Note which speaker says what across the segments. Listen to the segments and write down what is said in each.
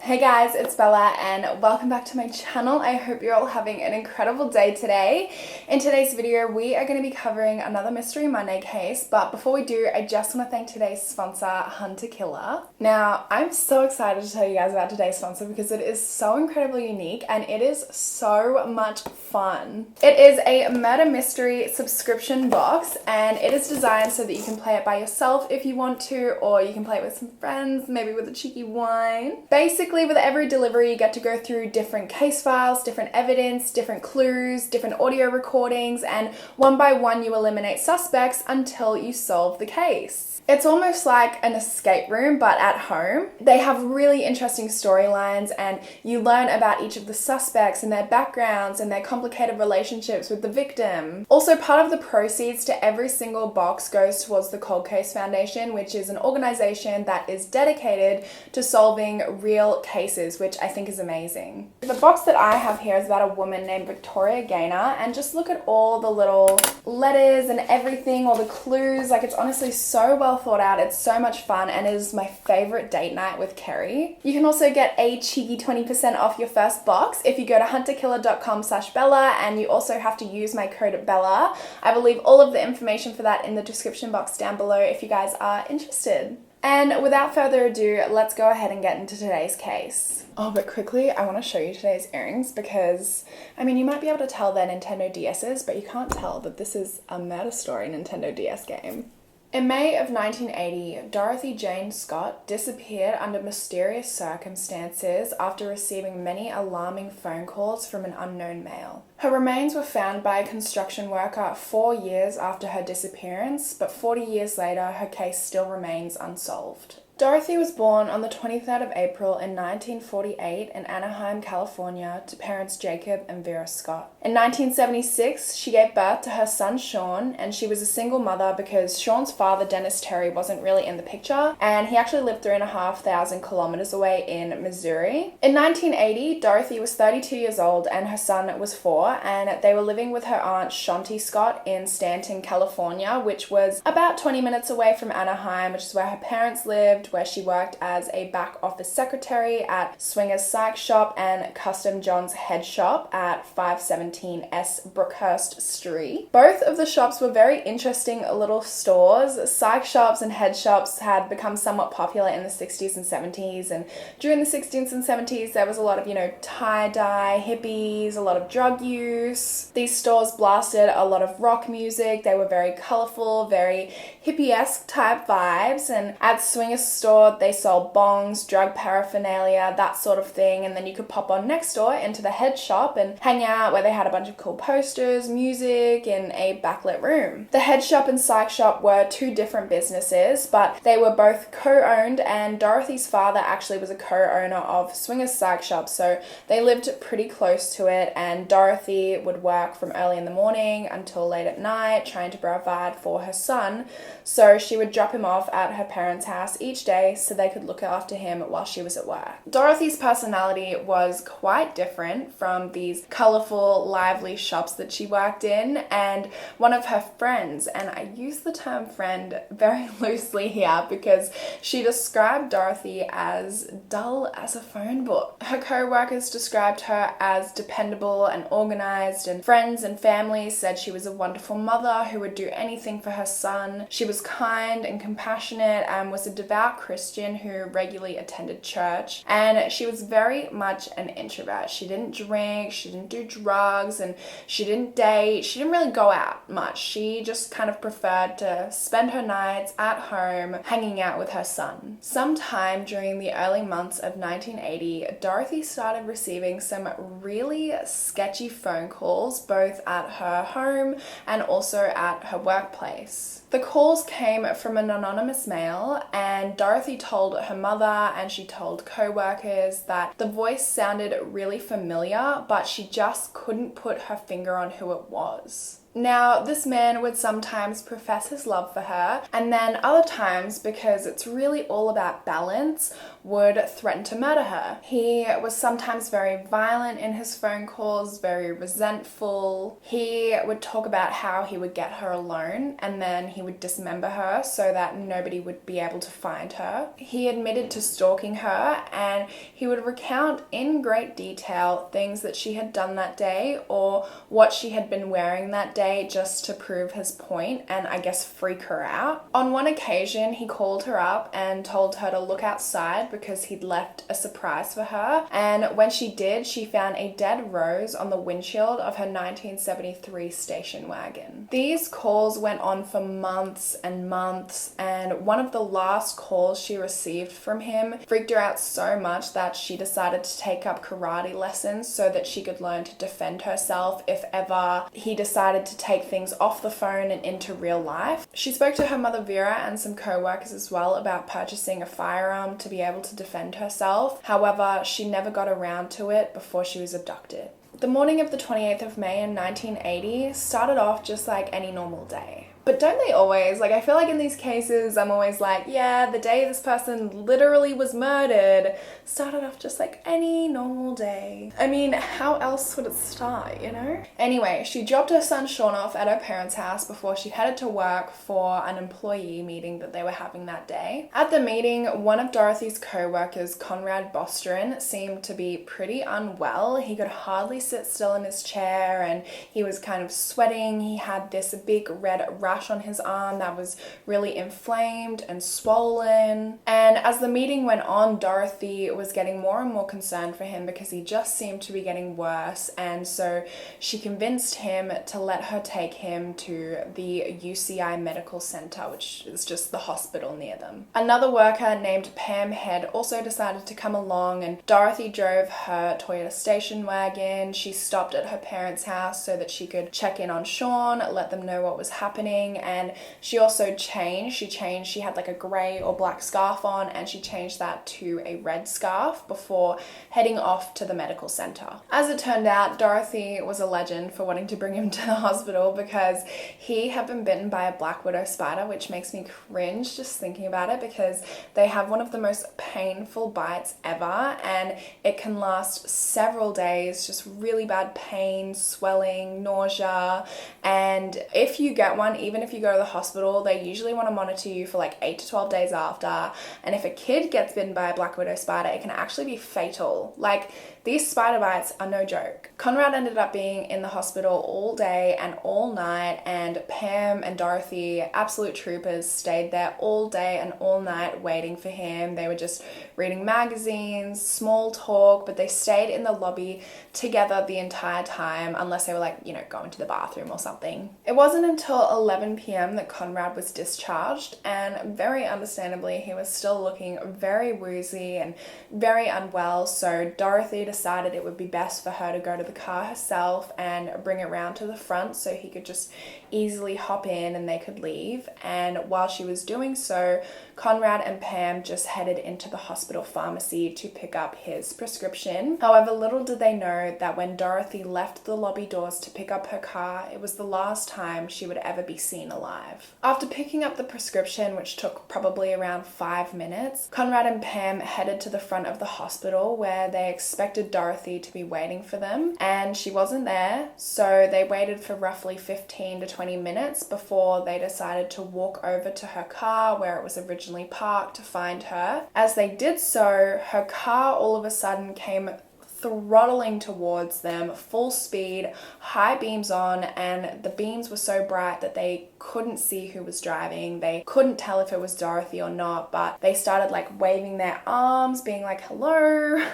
Speaker 1: Hey guys, it's Bella and welcome back to my channel. I hope you're all having an incredible day today. In today's video, we are going to be covering another Mystery Monday case, but before we do, I just want to thank today's sponsor, Hunter Killer. Now, I'm so excited to tell you guys about today's sponsor because it is so incredibly unique and it is so much fun. It is a murder mystery subscription box and it is designed so that you can play it by yourself if you want to, or you can play it with some friends, maybe with a cheeky wine. Basically, with every delivery, you get to go through different case files, different evidence, different clues, different audio recordings, and one by one you eliminate suspects until you solve the case. It's almost like an escape room, but at home. They have really interesting storylines and you learn about each of the suspects and their backgrounds and their complicated relationships with the victim. Also, part of the proceeds to every single box goes towards the Cold Case Foundation, which is an organization that is dedicated to solving real cases, which I think is amazing. The box that I have here is about a woman named Victoria Gaynor, and just look at all the little letters and everything, all the clues. Like, it's honestly so well thought out. It's so much fun and it is my favorite date night with Kerry. You can also get a cheeky 20% off your first box if you go to hunterkiller.com/Bella, and you also have to use my code Bella. I will leave all of the information for that in the description box down below if you guys are interested. And without further ado, let's go ahead and get into today's case. Oh, but quickly, I want to show you today's earrings because, I mean, you might be able to tell they're Nintendo DS's, but you can't tell that this is a Murder Story Nintendo DS game. In May of 1980, Dorothy Jane Scott disappeared under mysterious circumstances after receiving many alarming phone calls from an unknown male. Her remains were found by a construction worker 4 years after her disappearance, but 40 years later, her case still remains unsolved. Dorothy was born on the 23rd of April in 1948 in Anaheim, California, to parents Jacob and Vera Scott. In 1976, she gave birth to her son Sean, and she was a single mother because Sean's father, Dennis Terry, wasn't really in the picture, and he actually lived 3,500 kilometers away in Missouri. In 1980, Dorothy was 32 years old and her son was 4, and they were living with her aunt Shanti Scott in Stanton, California, which was about 20 minutes away from Anaheim, which is where her parents lived, where she worked as a back office secretary at Swingers Psych Shop and Custom John's Head Shop at 517 S Brookhurst Street. Both of the shops were very interesting little stores. Psych shops and head shops had become somewhat popular in the 60s and 70s, and during the 60s and 70s there was a lot of, tie-dye, hippies, a lot of drug use. These stores blasted a lot of rock music. They were very colorful, very hippie-esque type vibes, and at Swingers store they sold bongs, drug paraphernalia, that sort of thing, and then you could pop on next door into the head shop and hang out where they had a bunch of cool posters, music, in a backlit room. The head shop and psych shop were two different businesses, but they were both co-owned, and Dorothy's father actually was a co-owner of Swingers Psych Shop, so they lived pretty close to it, and Dorothy would work from early in the morning until late at night trying to provide for her son, so she would drop him off at her parents' house each day so they could look after him while she was at work. Dorothy's personality was quite different from these colorful, lively shops that she worked in, and one of her friends, and I use the term friend very loosely here because she described Dorothy as dull as a phone book. Her co-workers described her as dependable and organized, and friends and family said she was a wonderful mother who would do anything for her son. She was kind and compassionate and was a devout Christian who regularly attended church, and she was very much an introvert. She didn't drink, she didn't do drugs, and she didn't date. She didn't really go out much. She just kind of preferred to spend her nights at home hanging out with her son. Sometime during the early months of 1980, Dorothy started receiving some really sketchy phone calls both at her home and also at her workplace. The calls came from an anonymous male, and Dorothy told her mother and she told co-workers that the voice sounded really familiar, but she just couldn't put her finger on who it was. Now, this man would sometimes profess his love for her, and then other times, because it's really all about balance, would threaten to murder her. He was sometimes very violent in his phone calls, very resentful. He would talk about how he would get her alone and then he would dismember her so that nobody would be able to find her. He admitted to stalking her, and he would recount in great detail things that she had done that day or what she had been wearing that day just to prove his point and I guess freak her out. On one occasion, he called her up and told her to look outside because he'd left a surprise for her, and when she did, she found a dead rose on the windshield of her 1973 station wagon. These calls went on for months and months, and one of the last calls she received from him freaked her out so much that she decided to take up karate lessons so that she could learn to defend herself if ever he decided to take things off the phone and into real life. She spoke to her mother Vera and some co-workers as well about purchasing a firearm to be able to defend herself. However, she never got around to it before she was abducted. The morning of the 28th of May in 1980 started off just like any normal day. But don't they always? Like, I feel like in these cases, I'm always like, yeah, the day this person literally was murdered started off just like any normal day. I mean, how else would it start, you know? Anyway, she dropped her son Sean off at her parents' house before she headed to work for an employee meeting that they were having that day. At the meeting, one of Dorothy's co-workers, Conrad Bostrin, seemed to be pretty unwell. He could hardly sit still in his chair and he was kind of sweating. He had this big red rash on his arm that was really inflamed and swollen. And as the meeting went on, Dorothy was getting more and more concerned for him because he just seemed to be getting worse, and so she convinced him to let her take him to the UCI Medical Center, which is just the hospital near them. Another worker named Pam Head also decided to come along, and Dorothy drove her Toyota station wagon. She stopped at her parents' house so that she could check in on Sean, let them know what was happening, and she also changed. She had like a grey or black scarf on, and she changed that to a red scarf before heading off to the medical center. As it turned out, Dorothy was a legend for wanting to bring him to the hospital because he had been bitten by a black widow spider, which makes me cringe just thinking about it because they have one of the most painful bites ever, and it can last several days, just really bad pain, swelling, nausea, and if you get one, even if you go to the hospital, they usually want to monitor you for like 8 to 12 days after, and if a kid gets bitten by a black widow spider, it can actually be fatal. Like, these spider bites are no joke. Conrad ended up being in the hospital all day and all night, and Pam and Dorothy, absolute troopers, stayed there all day and all night waiting for him. They were just reading magazines, small talk, but they stayed in the lobby together the entire time unless they were like, you know, going to the bathroom or something. It wasn't until 11 p.m. that Conrad was discharged, and very understandably, he was still looking very woozy and very unwell, so Dorothy decided it would be best for her to go to the car herself and bring it round to the front so he could just easily hop in and they could leave. And while she was doing so, Conrad and Pam just headed into the hospital pharmacy to pick up his prescription. However, little did they know that when Dorothy left the lobby doors to pick up her car, it was the last time she would ever be seen alive. After picking up the prescription, which took probably around 5 minutes, Conrad and Pam headed to the front of the hospital where they expected Dorothy to be waiting for them, and she wasn't there, so they waited for roughly 15 to 20 minutes before they decided to walk over to her car where it was originally parked to find her. As they did so, her car all of a sudden came throttling towards them, full speed, high beams on, and the beams were so bright that they couldn't see who was driving. They couldn't tell if it was Dorothy or not, but they started like waving their arms, being like, hello,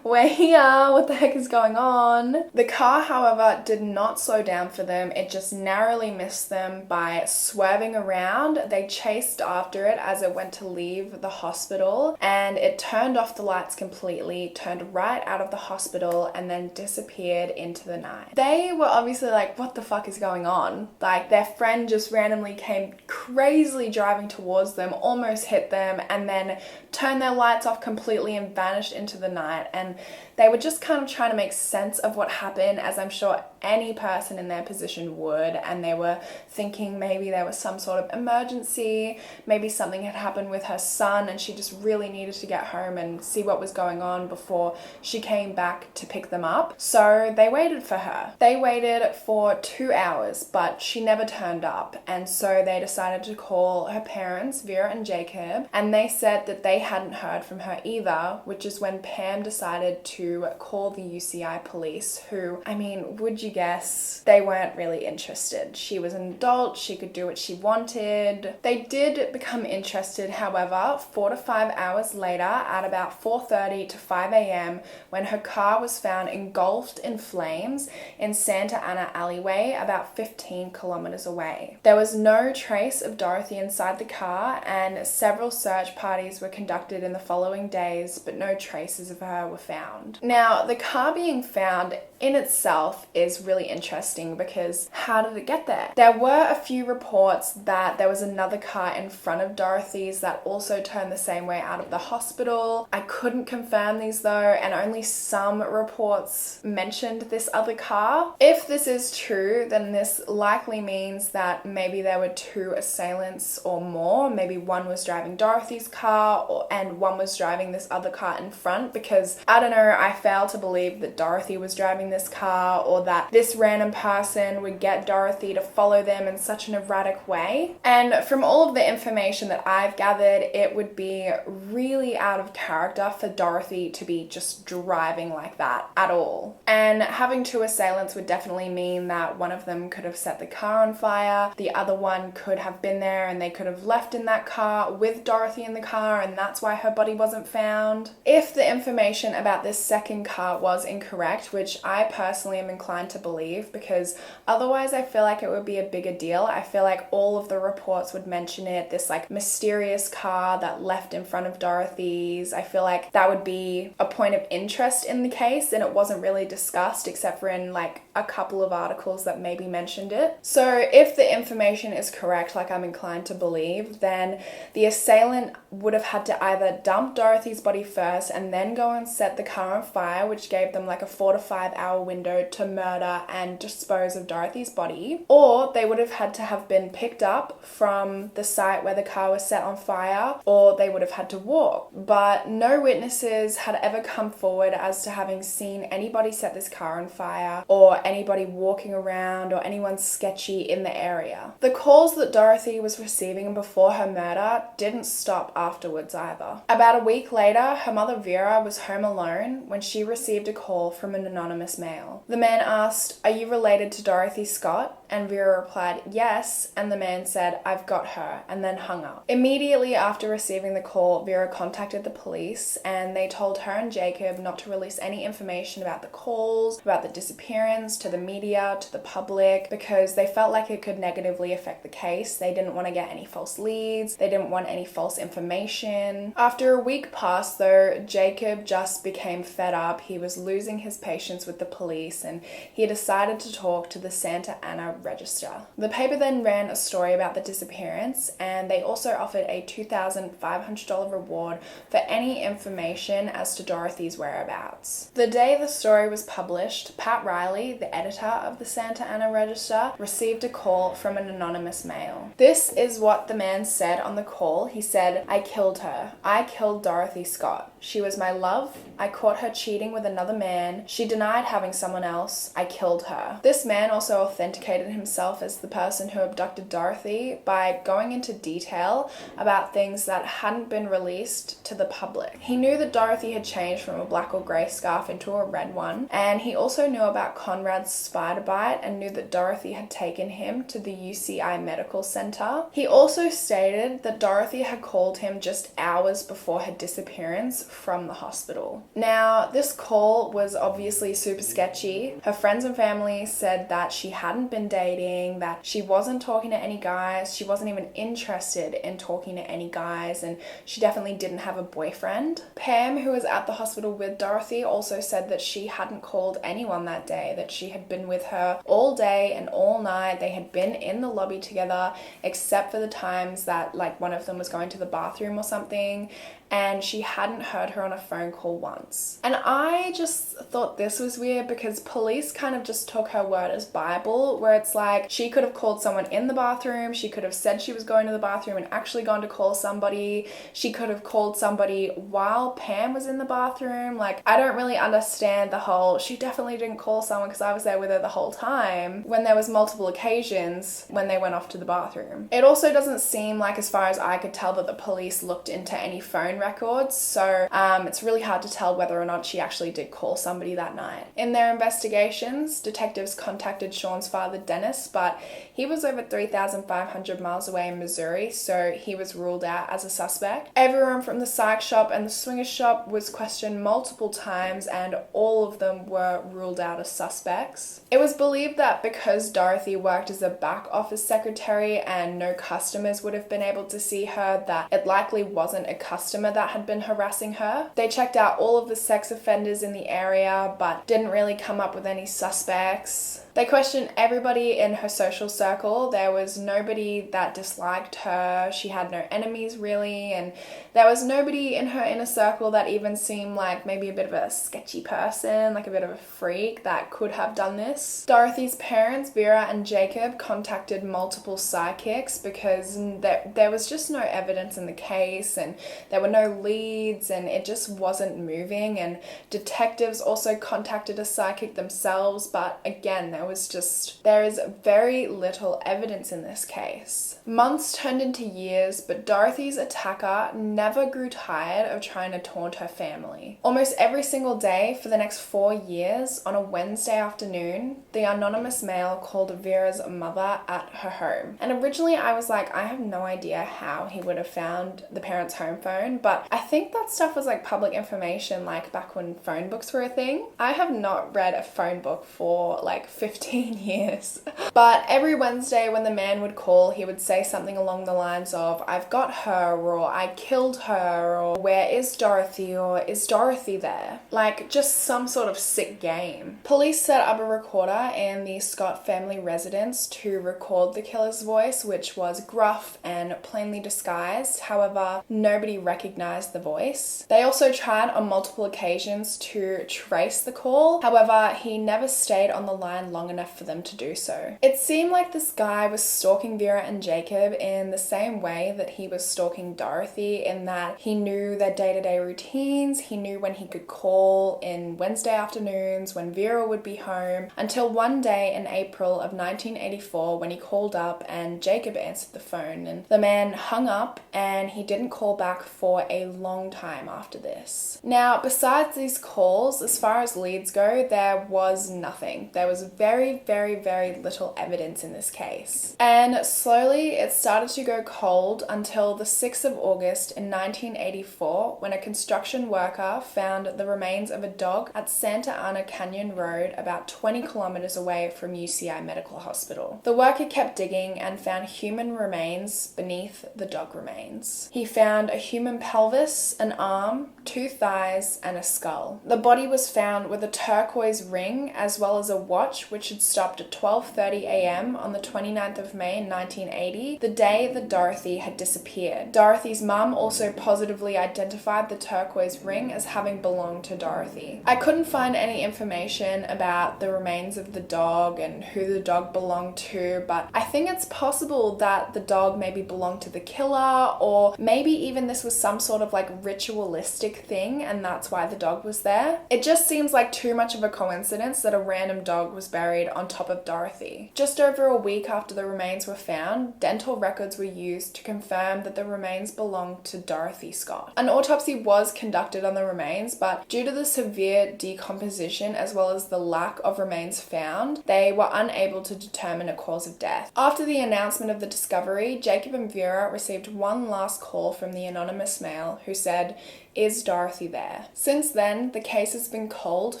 Speaker 1: we're here, what the heck is going on? The car, however, did not slow down for them. It just narrowly missed them by swerving around. They chased after it as it went to leave the hospital, and it turned off the lights completely, turned right out of the hospital, and then disappeared into the night. They were obviously like, what the fuck is going on? Like, their friend just randomly came crazily driving towards them, almost hit them, and then turned their lights off completely and vanished into the night. And and they were just kind of trying to make sense of what happened, as I'm sure any person in their position would, and they were thinking maybe there was some sort of emergency, maybe something had happened with her son and she just really needed to get home and see what was going on before she came back to pick them up. So they waited for her. They waited for 2 hours, but she never turned up, and so they decided to call her parents, Vera and Jacob, and they said that they hadn't heard from her either, which is when Pam decided to call the UCI police, who, I mean, would you guess, they weren't really interested. She was an adult, she could do what she wanted. They did become interested, however, 4 to 5 hours later at about 4:30 to 5 a.m. when her car was found engulfed in flames in Santa Ana alleyway about 15 kilometers away. There was no trace of Dorothy inside the car, and several search parties were conducted in the following days, but no traces of her were found. Now, the car being found in itself is really interesting because how did it get there? There were a few reports that there was another car in front of Dorothy's that also turned the same way out of the hospital. I couldn't confirm these though, and only some reports mentioned this other car. If this is true, then this likely means that maybe there were 2 assailants or more. Maybe one was driving Dorothy's car and one was driving this other car in front, because I don't know, I fail to believe that Dorothy was driving this car or that this random person would get Dorothy to follow them in such an erratic way. And from all of the information that I've gathered, it would be really out of character for Dorothy to be just driving like that at all. And having 2 assailants would definitely mean that one of them could have set the car on fire, the other one could have been there and they could have left in that car with Dorothy in the car, and that's why her body wasn't found. If the information about this second car was incorrect, which I personally am inclined to believe, because otherwise I feel like it would be a bigger deal. I feel like all of the reports would mention it, this like mysterious car that left in front of Dorothy's. I feel like that would be a point of interest in the case, and it wasn't really discussed except for in like a couple of articles that maybe mentioned it. So if the information is correct, like I'm inclined to believe, then the assailant would have had to either dump Dorothy's body first and then go and set the car on fire, which gave them like a 4 to 5 hour window to murder and dispose of Dorothy's body, or they would have had to have been picked up from the site where the car was set on fire, or they would have had to walk. But no witnesses had ever come forward as to having seen anybody set this car on fire, or anybody walking around, or anyone sketchy in the area. The calls that Dorothy was receiving before her murder didn't stop afterwards either. About a week later, her mother Vera was home alone when she received a call from an anonymous male. The man asked, "Are you related to Dorothy Scott?" And Vera replied, "Yes," and the man said, "I've got her," and then hung up. Immediately after receiving the call, Vera contacted the police, and they told her and Jacob not to release any information about the calls, about the disappearance, to the media, to the public, because they felt like it could negatively affect the case. They didn't want to get any false leads, they didn't want any false information. After a week passed though, Jacob just became fed up. He was losing his patience with the police, and he decided to talk to the Santa Ana Register. The paper then ran a story about the disappearance, and they also offered a $2,500 reward for any information as to Dorothy's whereabouts. The day the story was published, Pat Riley, the editor of the Santa Ana Register, received a call from an anonymous male. This is what the man said on the call. He said, "I killed her. I killed Dorothy Scott. She was my love. I caught her cheating with another man. She denied having someone else. I killed her." This man also authenticated himself as the person who abducted Dorothy by going into detail about things that hadn't been released to the public. He knew that Dorothy had changed from a black or grey scarf into a red one, and he also knew about Conrad's spider bite and knew that Dorothy had taken him to the UCI Medical Center. He also stated that Dorothy had called him just hours before her disappearance from the hospital. Now, this call was obviously super sketchy. Her friends and family said that she hadn't been dating, that she wasn't talking to any guys, she wasn't even interested in talking to any guys, and she definitely didn't have a boyfriend. Pam, who was at the hospital with Dorothy, also said that she hadn't called anyone that day, that she had been with her all day and all night. They had been in the lobby together, except for the times that like one of them was going to the bathroom or something. and she hadn't heard her on a phone call once. And I just thought this was weird because police kind of just took her word as Bible, where it's like she could have called someone in the bathroom, she could have said she was going to the bathroom and actually gone to call somebody, she could have called somebody while Pam was in the bathroom. Like, I don't really understand the whole, she definitely didn't call someone because I was there with her the whole time, when there was multiple occasions when they went off to the bathroom. It also doesn't seem like, as far as I could tell, that the police looked into any phone records, so it's really hard to tell whether or not she actually did call somebody that night. In their investigations, detectives contacted Sean's father, Dennis, but he was over 3,500 miles away in Missouri, so he was ruled out as a suspect. Everyone from the psych shop and the swinger shop was questioned multiple times, and all of them were ruled out as suspects. It was believed that because Dorothy worked as a back office secretary and no customers would have been able to see her, that it likely wasn't a customer that had been harassing her. They checked out all of the sex offenders in the area, but didn't really come up with any suspects. They questioned everybody in her social circle. There was nobody that disliked her. She had no enemies really, and there was nobody in her inner circle that even seemed like maybe a bit of a sketchy person, like a bit of a freak that could have done this. Dorothy's parents, Vera and Jacob, contacted multiple psychics because there was just no evidence in the case, and there were no leads, and it just wasn't moving. And detectives also contacted a psychic themselves, but again, there is very little evidence in this case. Months turned into years, but Dorothy's attacker never grew tired of trying to taunt her family. Almost every single day for the next 4 years, on a Wednesday afternoon, the anonymous male called Vera's mother at her home. And originally I was like, I have no idea how he would have found the parents' home phone, but I think that stuff was like public information, like back when phone books were a thing. I have not read a phone book for like 15 years. But every Wednesday when the man would call, he would say something along the lines of, I've got her, or I killed her, or where is Dorothy, or is Dorothy there? Like just some sort of sick game. Police set up a recorder in the Scott family residence to record the killer's voice, which was gruff and plainly disguised. However, nobody recognized the voice. They also tried on multiple occasions to trace the call. However, he never stayed on the line long enough for them to do so. It seemed like this guy was stalking Vera and Jacob in the same way that he was stalking Dorothy, in that he knew their day-to-day routines, he knew when he could call in Wednesday afternoons, when Vera would be home, until one day in April of 1984 when he called up and Jacob answered the phone, and the man hung up and he didn't call back for a long time after this. Now, besides these calls, as far as leads go, there was nothing. There was very, very, very little evidence in this case. And slowly it started to go cold until the 6th of August in 1984, when a construction worker found the remains of a dog at Santa Ana Canyon Road, about 20 kilometers away from UCI Medical Hospital. The worker kept digging and found human remains beneath the dog remains. He found a human pelvis, an arm, 2 thighs, and a skull. The body was found with a turquoise ring as well as a watch which had stopped at 12:30 a.m. on the 29th of May 1980, the day that Dorothy had disappeared. Dorothy's mum also positively identified the turquoise ring as having belonged to Dorothy. I couldn't find any information about the remains of the dog and who the dog belonged to, but I think it's possible that the dog maybe belonged to the killer, or maybe even this was some sort of like ritualistic thing and that's why the dog was there. It just seems like too much of a coincidence that a random dog was buried on top of Dorothy. Just over a week after the remains were found, dental records were used to confirm that the remains belonged to Dorothy Scott. An autopsy was conducted on the remains, but due to the severe decomposition as well as the lack of remains found, they were unable to determine a cause of death. After the announcement of the discovery, Jacob and Vera received one last call from the anonymous male who said Is Dorothy there? Since then, the case has been cold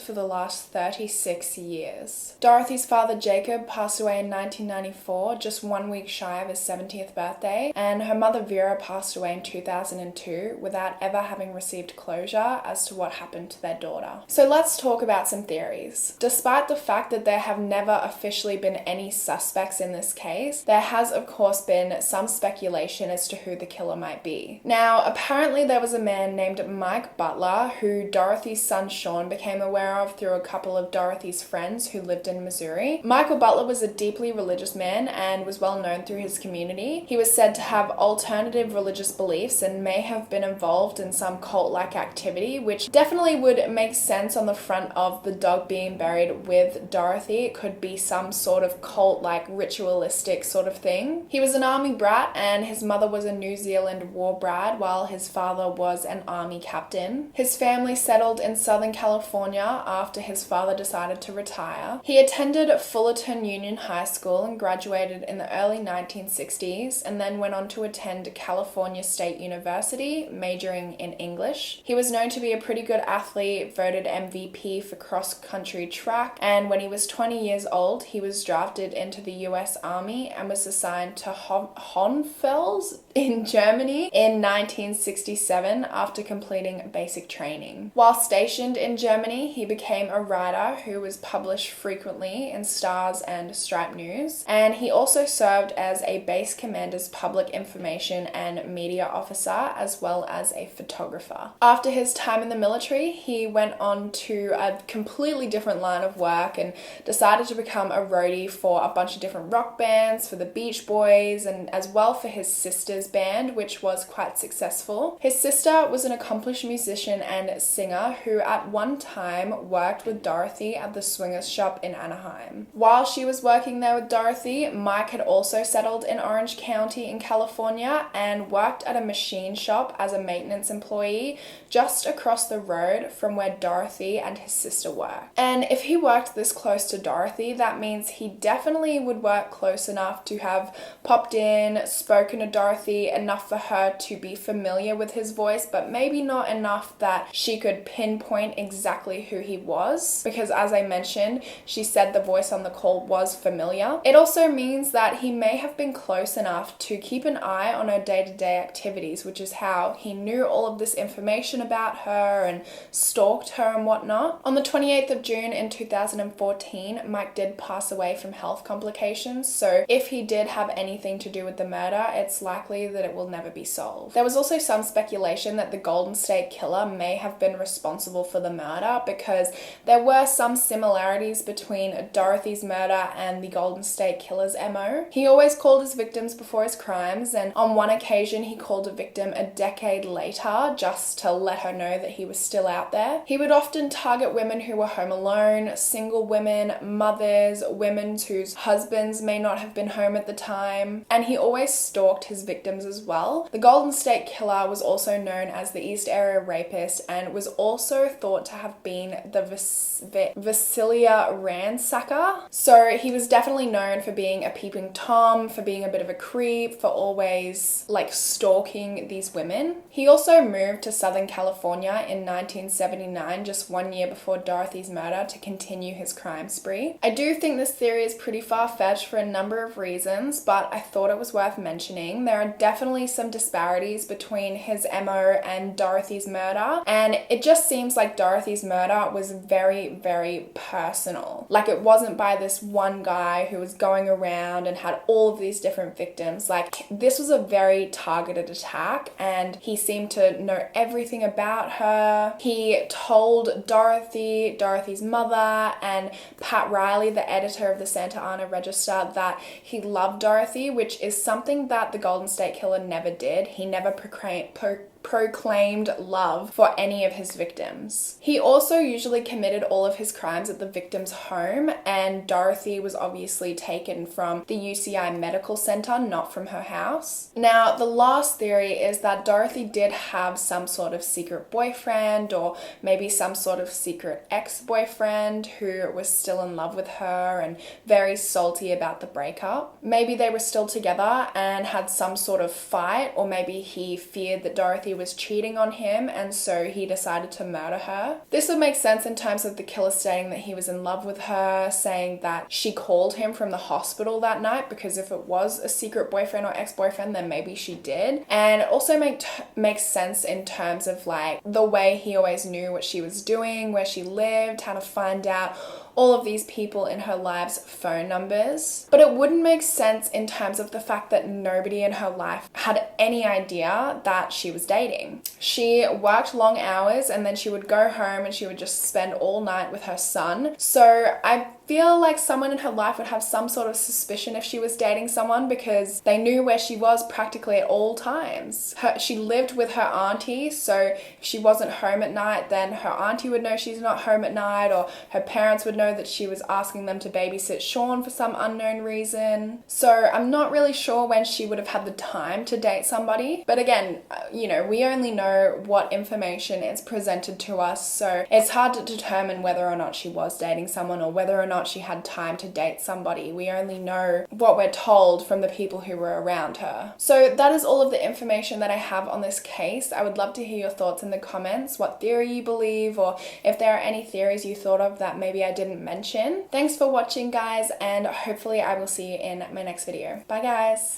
Speaker 1: for the last 36 years. Dorothy's father Jacob passed away in 1994, just 1 week shy of his 70th birthday, and her mother Vera passed away in 2002 without ever having received closure as to what happened to their daughter. So let's talk about some theories. Despite the fact that there have never officially been any suspects in this case, there has of course been some speculation as to who the killer might be. Now, apparently there was a man named Mike Butler who Dorothy's son Sean became aware of through a couple of Dorothy's friends who lived in Missouri. Michael Butler was a deeply religious man and was well known through his community. He was said to have alternative religious beliefs and may have been involved in some cult-like activity, which definitely would make sense on the front of the dog being buried with Dorothy. It could be some sort of cult-like ritualistic sort of thing. He was an army brat and his mother was a New Zealand war brat while his father was an army captain. His family settled in Southern California after his father decided to retire. He attended Fullerton Union High School and graduated in the early 1960s and then went on to attend California State University, majoring in English. He was known to be a pretty good athlete, voted MVP for cross-country track, and when he was 20 years old, he was drafted into the US Army and was assigned to Hohenfels in Germany in 1967 after completing basic training. While stationed in Germany, he became a writer who was published frequently in Stars and Stripe News, and he also served as a base commander's public information and media officer as well as a photographer. After his time in the military, he went on to a completely different line of work and decided to become a roadie for a bunch of different rock bands, for the Beach Boys, and as well for his sister's band, which was quite successful. His sister was an accomplished musician and singer who at one time worked with Dorothy at the swingers shop in Anaheim. While she was working there with Dorothy, Mike had also settled in Orange County in California and worked at a machine shop as a maintenance employee just across the road from where Dorothy and his sister worked. And if he worked this close to Dorothy, that means he definitely would work close enough to have popped in, spoken to Dorothy enough for her to be familiar with his voice, but maybe not enough that she could pinpoint exactly who he was, because as I mentioned, she said the voice on the call was familiar. It also means that he may have been close enough to keep an eye on her day-to-day activities, which is how he knew all of this information about her and stalked her and whatnot. On the 28th of June in 2014, Mike did pass away from health complications, so if he did have anything to do with the murder, it's likely that it will never be solved. There was also some speculation that the Golden State Killer may have been responsible for the murder because there were some similarities between Dorothy's murder and the Golden State Killer's MO. He always called his victims before his crimes, and on one occasion he called a victim a decade later just to let her know that he was still out there. He would often target women who were home alone, single women, mothers, women whose husbands may not have been home at the time, and he always stalked his victims as well. The Golden State Killer was also known as the East Area Rapist and was also thought to have been the Visalia Ransacker. So he was definitely known for being a peeping Tom, for being a bit of a creep, for always stalking these women. He also moved to Southern California in 1979, just 1 year before Dorothy's murder, to continue his crime spree. I do think this theory is pretty far-fetched for a number of reasons, but I thought it was worth mentioning. There are definitely some disparities between his MO and Dorothy's murder, and it just seems like Dorothy's murder was very, very personal. It wasn't by this one guy who was going around and had all of these different victims. This was a very targeted attack, and he seemed to know everything about her. He told Dorothy, Dorothy's mother, and Pat Riley, the editor of the Santa Ana Register, that he loved Dorothy, which is something that the Golden State Killer never did. He never proclaimed love for any of his victims. He also usually committed all of his crimes at the victim's home, and Dorothy was obviously taken from the UCI Medical Center, not from her house. Now, the last theory is that Dorothy did have some sort of secret boyfriend, or maybe some sort of secret ex-boyfriend who was still in love with her and very salty about the breakup. Maybe they were still together and had some sort of fight, or maybe he feared that Dorothy Dorothy was cheating on him, and so he decided to murder her. This would make sense in terms of the killer stating that he was in love with her, saying that she called him from the hospital that night, because if it was a secret boyfriend or ex-boyfriend, then maybe she did. And it also makes sense in terms of like the way he always knew what she was doing, where she lived, how to find out all of these people in her life's phone numbers. But it wouldn't make sense in terms of the fact that nobody in her life had any idea that she was dating. She worked long hours and then she would go home and she would just spend all night with her son. So I feel like someone in her life would have some sort of suspicion if she was dating someone, because they knew where she was practically at all times. She lived with her auntie, so if she wasn't home at night, then her auntie would know she's not home at night, or her parents would know that she was asking them to babysit Sean for some unknown reason. So I'm not really sure when she would have had the time to date somebody. But again, you know, we only know what information is presented to us, so it's hard to determine whether or not she was dating someone or whether or not she had time to date somebody. We only know what we're told from the people who were around her. So that is all of the information that I have on this case. I would love to hear your thoughts in the comments, what theory you believe, or if there are any theories you thought of that maybe I didn't mention. Thanks for watching, guys, and hopefully I will see you in my next video. Bye, guys.